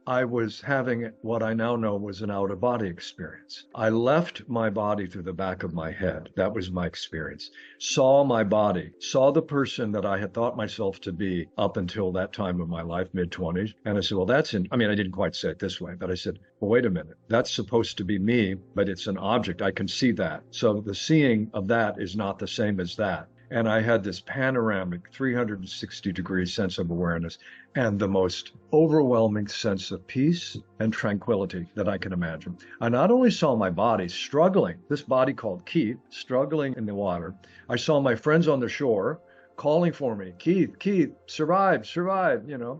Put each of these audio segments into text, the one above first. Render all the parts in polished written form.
I was having what I now know was an out-of-body experience. I left my body through the back of my head. That was my experience. Saw my body, saw the person that I had thought myself to be up until that time of my life, mid-20s. And I said, well, I mean, I didn't quite say it this way, but I said, well, wait a minute. That's supposed to be me, but it's an object. I can see that. So the seeing of that is not the same as that. And I had this panoramic 360-degree sense of awareness and the most overwhelming sense of peace and tranquility that I can imagine. I not only saw my body struggling, this body called Keith, struggling in the water. I saw my friends on the shore calling for me, Keith, survive.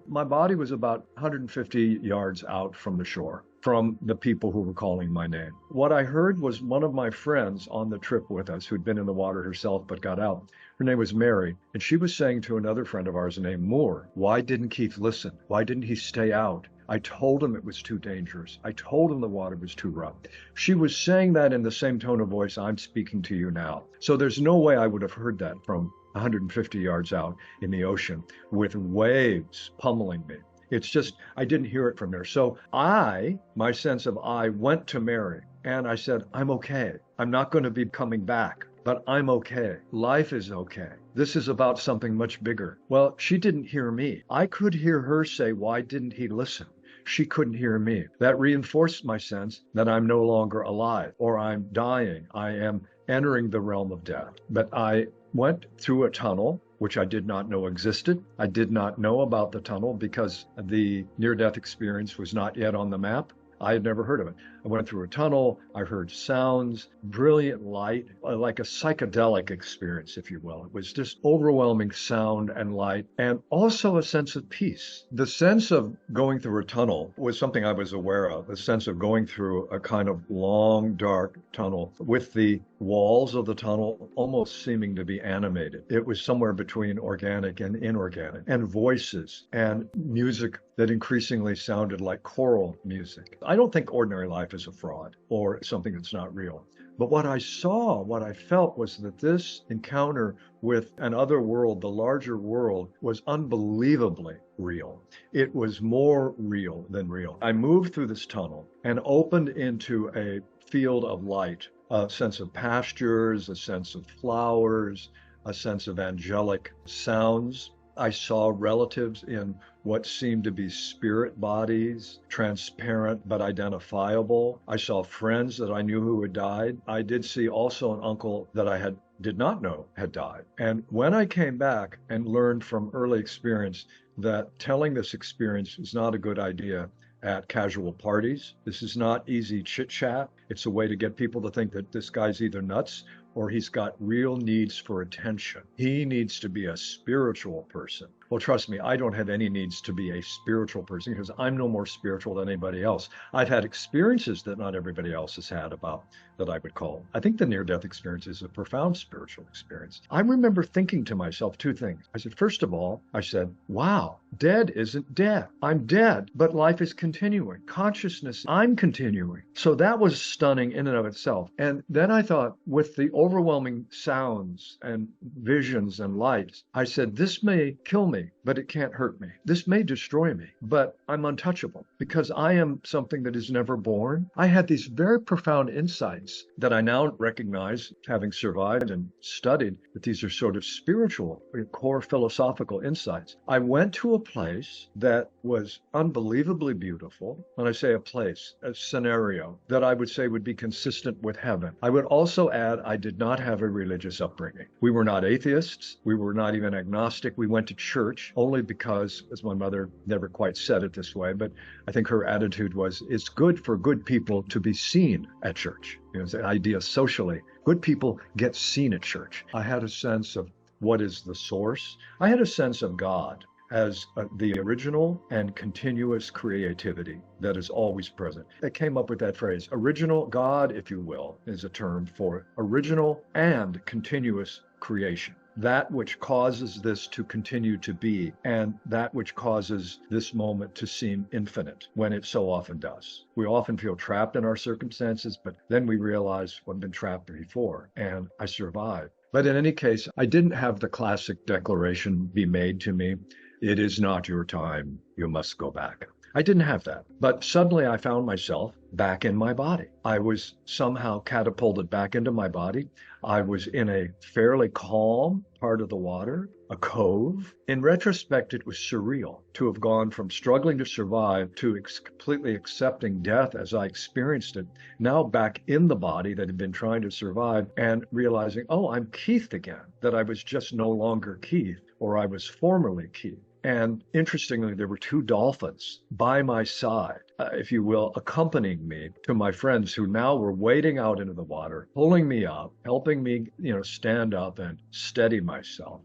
My body was about 150 yards out from the shore, from the people who were calling my name. What I heard was one of my friends on the trip with us, who'd been in the water herself but got out. Her name was Mary, and she was saying to another friend of ours named Moore, why didn't Keith listen? Why didn't he stay out? I told him it was too dangerous. I told him the water was too rough. She was saying that in the same tone of voice I'm speaking to you now. So there's no way I would have heard that from 150 yards out in the ocean with waves pummeling me. It's just, I didn't hear it from there. So my sense of I went to Mary and I said, I'm okay. I'm not going to be coming back, but I'm okay. Life is okay. This is about something much bigger. Well, she didn't hear me. I could hear her say, why didn't he listen? She couldn't hear me. That reinforced my sense that I'm no longer alive or I'm dying. I am entering the realm of death. But I went through a tunnel, which I did not know existed. I did not know about the tunnel because the near-death experience was not yet on the map. I had never heard of it. I went through a tunnel. I heard sounds, brilliant light, like a psychedelic experience, if you will. It was just overwhelming sound and light, and also a sense of peace. The sense of going through a tunnel was something I was aware of, the sense of going through a kind of long, dark tunnel with the walls of the tunnel almost seeming to be animated. It was somewhere between organic and inorganic, and voices and music that increasingly sounded like choral music. I don't think ordinary life is a fraud or something that's not real. But what I saw, what I felt was that this encounter with another world, the larger world, was unbelievably real. It was more real than real. I moved through this tunnel and opened into a field of light, a sense of pastures, a sense of flowers, a sense of angelic sounds. I saw relatives in what seemed to be spirit bodies, transparent but identifiable. I saw friends that I knew who had died. I did see also an uncle that I did not know had died. And when I came back and learned from early experience that telling this experience is not a good idea at casual parties, this is not easy chit chat. It's a way to get people to think that this guy's either nuts or he's got real needs for attention. He needs to be a spiritual person. Well, trust me, I don't have any needs to be a spiritual person because I'm no more spiritual than anybody else. I've had experiences that not everybody else has had about that I would call. I think the near-death experience is a profound spiritual experience. I remember thinking to myself two things. I said, first of all, I said, wow, dead isn't death. I'm dead, but life is continuing. Consciousness, I'm continuing. So that was stunning in and of itself. And then I thought, with the overwhelming sounds and visions and lights, I said, this may kill me, but it can't hurt me. This may destroy me, but I'm untouchable because I am something that is never born. I had these very profound insights that I now recognize, having survived and studied, that these are sort of spiritual, core philosophical insights. I went to a place that was unbelievably beautiful. When I say a place, a scenario that I would say would be consistent with heaven. I would also add, I did not have a religious upbringing. We were not atheists. We were not even agnostic. We went to church only because, as my mother never quite said it this way, but I think her attitude was, it's good for good people to be seen at church. It's an idea socially. Good people get seen at church. I had a sense of what is the source. I had a sense of God as the original and continuous creativity that is always present. I came up with that phrase. Original God, if you will, is a term for original and continuous creation. That which causes this to continue to be, and that which causes this moment to seem infinite, when it so often does. We often feel trapped in our circumstances, but then we realize we've been trapped before, and I survived. But in any case, I didn't have the classic declaration be made to me, it is not your time, you must go back. I didn't have that. But suddenly I found myself back in my body. I was somehow catapulted back into my body. I was in a fairly calm part of the water, a cove. In retrospect, it was surreal to have gone from struggling to survive to completely accepting death as I experienced it, now back in the body that had been trying to survive, and realizing, oh, I'm Keith again, that I was just no longer Keith, or I was formerly Keith. And interestingly, there were two dolphins by my side, if you will, accompanying me to my friends who now were wading out into the water, pulling me up, helping me, stand up and steady myself.